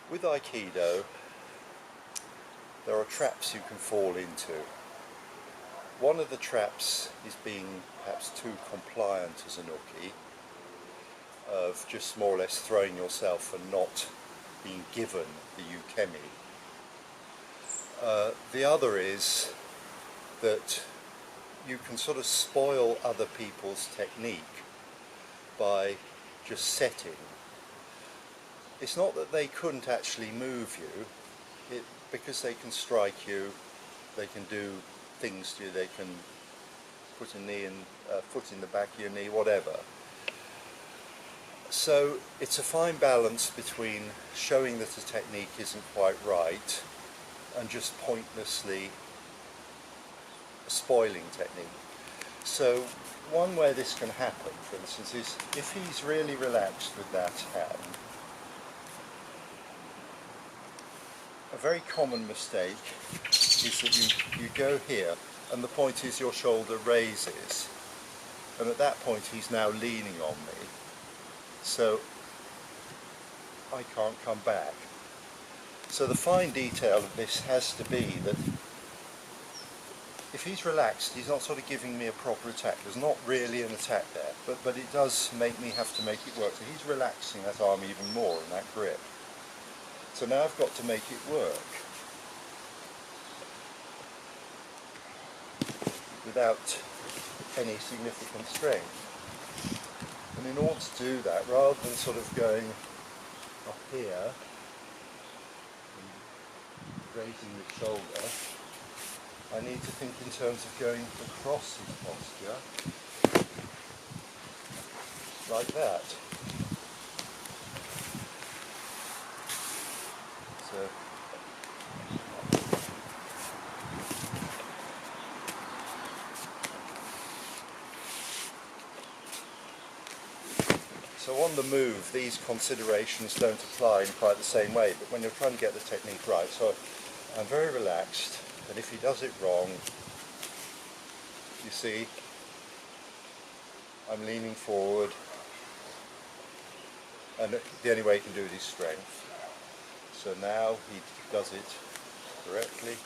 With Aikido, there are traps you can fall into. One of the traps is being perhaps too compliant as an uki, of just more or less throwing yourself and not being given the ukemi. The other is that you can sort of spoil other people's technique by just setting. It's not that they couldn't actually move you, because they can strike you, they can do things to you, they can put a foot in the back of your knee, whatever. So it's a fine balance between showing that a technique isn't quite right and just pointlessly spoiling technique. So one way this can happen, for instance, is if he's really relaxed with that hand. A very common mistake is that you go here and the point is your shoulder raises, and at that point he's now leaning on me, so I can't come back. So the fine detail of this has to be that if he's relaxed, he's not sort of giving me a proper attack. There's not really an attack there, but it does make me have to make it work. So he's relaxing that arm even more in that grip. So now I've got to make it work without any significant strength. And in order to do that, rather than sort of going up here and raising the shoulder, I need to think in terms of going across his posture like that. So on the move, these considerations don't apply in quite the same way, but when you're trying to get the technique right, so I'm very relaxed, and if he does it wrong, you see, I'm leaning forward, and the only way he can do it is strength. So now he does it correctly.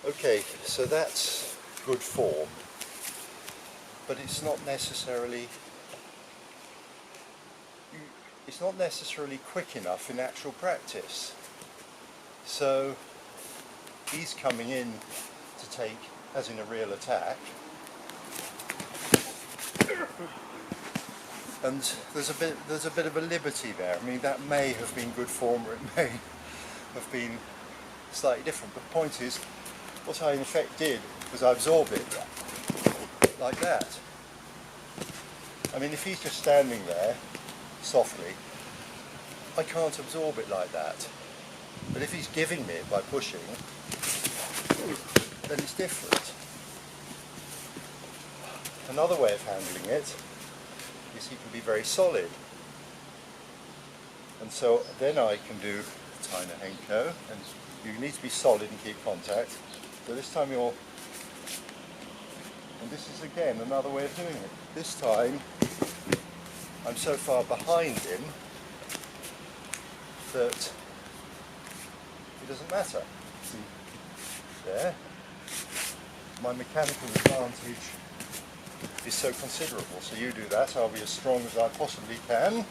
Okay, so that's good form, but it's not necessarily quick enough in actual practice. So he's coming in to take, as in a real attack, and there's a bit of a liberty there. I mean, that may have been good form, or it may have been slightly different, but the point is, what I in effect did was I absorb it like that. I mean, if he's just standing there softly, I can't absorb it like that. But if he's giving me it by pushing, then it's different. Another way of handling it is he can be very solid. And so then I can do Taina Henko, and you need to be solid and keep contact. So this time and this is again another way of doing it. This time I'm so far behind him that it doesn't matter. See, there, my mechanical advantage is so considerable. So you do that, I'll be as strong as I possibly can.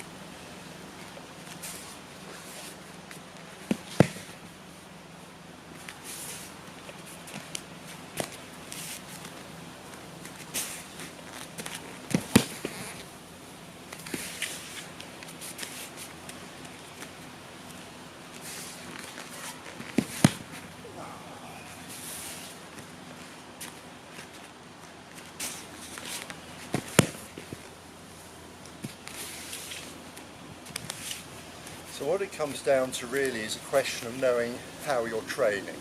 So what it comes down to really is a question of knowing how you're training.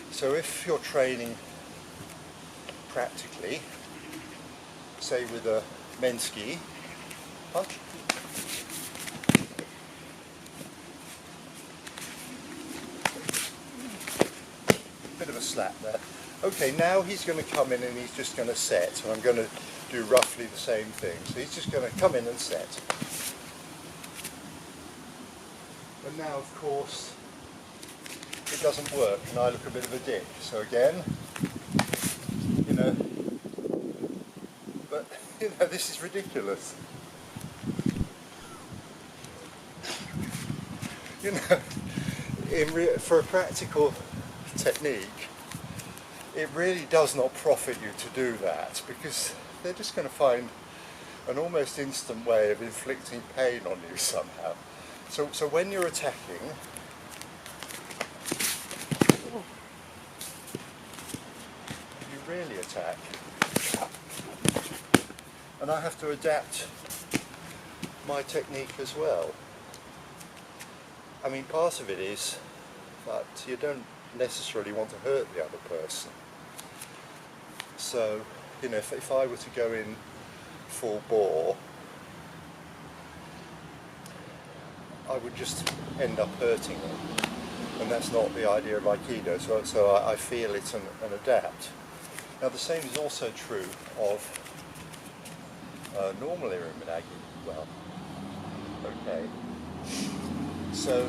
So if you're training practically, say with a Menski punch, bit of a slap there. Okay, now he's going to come in and he's just going to set, and I'm going to do roughly the same thing. So he's just going to come in and set. And now, of course, it doesn't work, and I look a bit of a dick. So again, you know, but you know, this is ridiculous. You know, for a practical technique, it really does not profit you to do that, because they're just going to find an almost instant way of inflicting pain on you somehow. So when you're attacking, you really attack. And I have to adapt my technique as well. I mean, part of it is that you don't necessarily want to hurt the other person. So, you know, if I were to go in full bore, I would just end up hurting them, and that's not the idea of Aikido, so I feel it and adapt. Now the same is also true of normal Irumandagi. Well, okay, so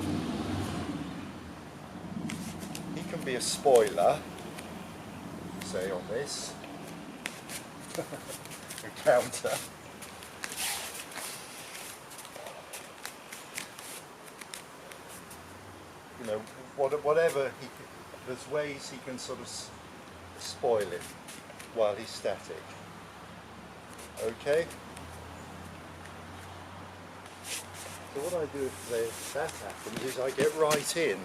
he can be a spoiler, say on this, a counter. You know, whatever there's ways he can sort of spoil it while he's static. Okay? So what I do if that happens is I get right in.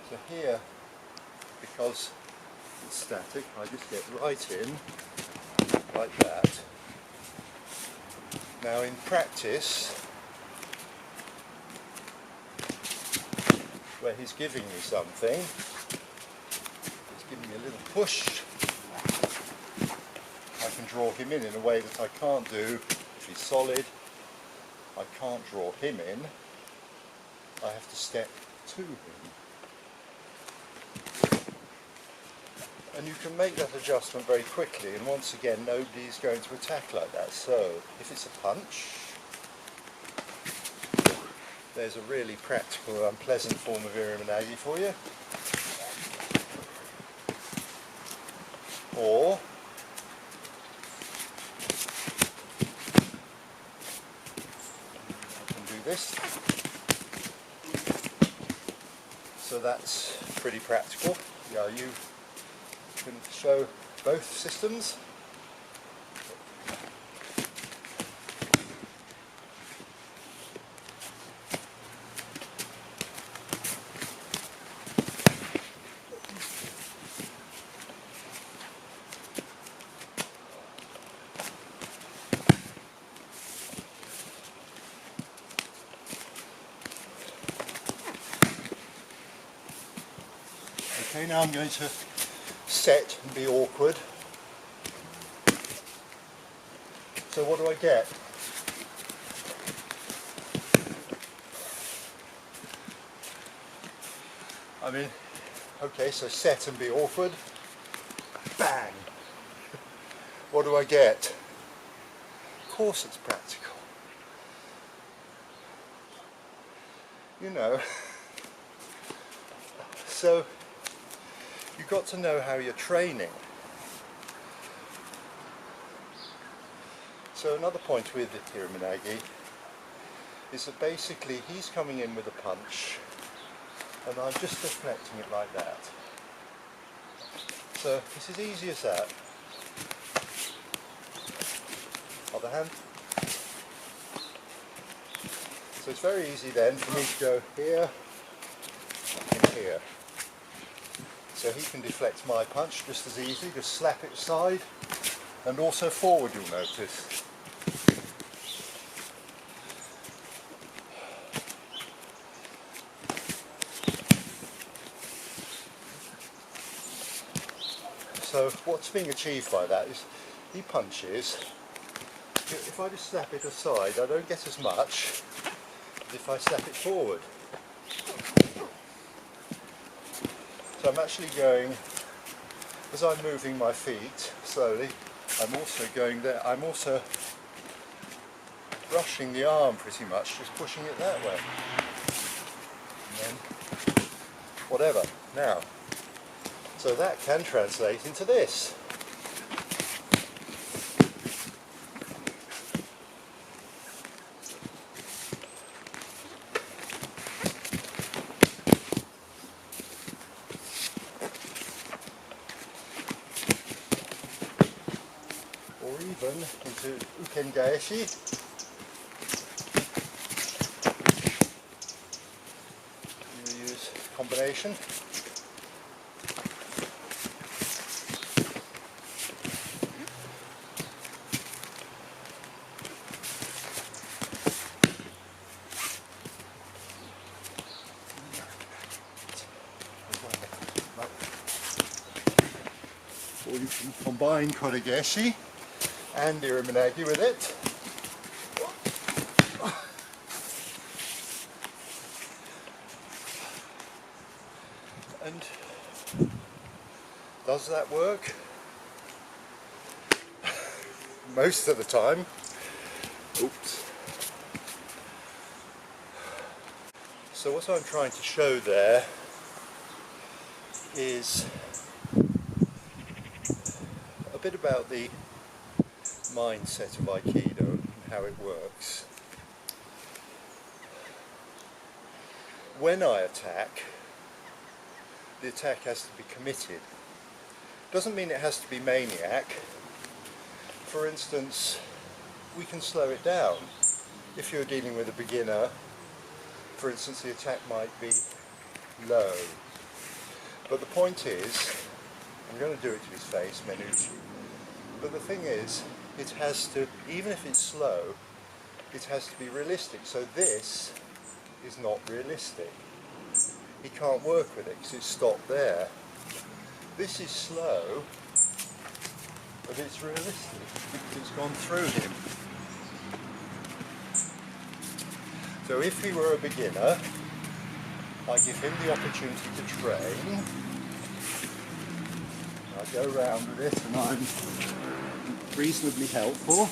So here, because it's static, I just get right in like that. Now in practice, where he's giving me something, he's giving me a little push, I can draw him in a way that I can't do if he's solid. I can't draw him in, I have to step to him. And you can make that adjustment very quickly, and once again nobody's going to attack like that. So if it's a punch, there's a really practical, unpleasant form of Irumandagi for you. Or I can do this. So that's pretty practical. Yeah, you can show both systems. Okay, now I'm going to set and be awkward. So what do I get? I mean, okay, so set and be awkward. Bang! What do I get? Of course it's practical. You know. So you've got to know how you're training. So another point with the Irumandagi is that basically he's coming in with a punch and I'm just deflecting it like that. So it's as easy as that. Other hand. So it's very easy then for me to go here and here. So he can deflect my punch just as easy, just slap it aside and also forward, you'll notice. So what's being achieved by that is he punches. If I just snap it aside, I don't get as much as if I snap it forward. So I'm actually going, as I'm moving my feet slowly, I'm also going there, I'm also brushing the arm pretty much, just pushing it that way. And then, whatever. Now, so that can translate into this. Or even into ukengaeshi. You use combination. Or you can combine koregeshi and iriminagi with it. And does that work? Most of the time. Oops. So what I'm trying to show there is a bit about the mindset of Aikido and how it works. When I attack, the attack has to be committed. Doesn't mean it has to be maniac. For instance, we can slow it down. If you're dealing with a beginner, for instance, the attack might be low. But the point is, I'm going to do it to his face, Menucci. But the thing is, it has to, even if it's slow, it has to be realistic. So this is not realistic. He can't work with it because it's stopped there. This is slow, but it's realistic because it's gone through him. So if he were a beginner, I give him the opportunity to train. I go around with it and I'm reasonably helpful.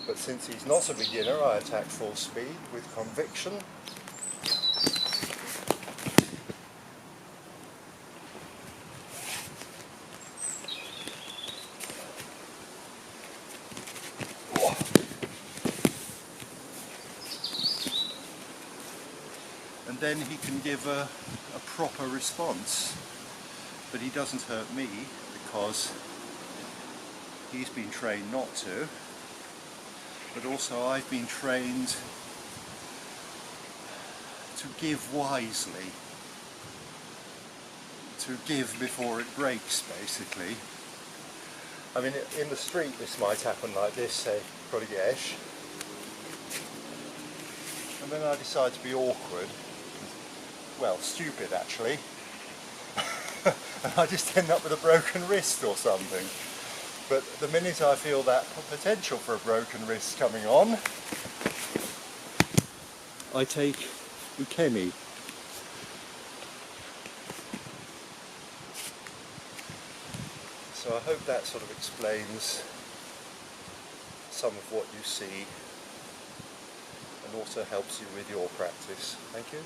But since he's not a beginner, I attack full speed with conviction. And then he can give a proper response. But he doesn't hurt me because he's been trained not to. But also I've been trained to give wisely. To give before it breaks, basically. I mean, in the street this might happen like this, say, koregeshi. And then I decide to be awkward. Well, stupid actually. And I just end up with a broken wrist or something. But the minute I feel that potential for a broken wrist coming on, I take ukemi. So I hope that sort of explains some of what you see and also helps you with your practice. Thank you.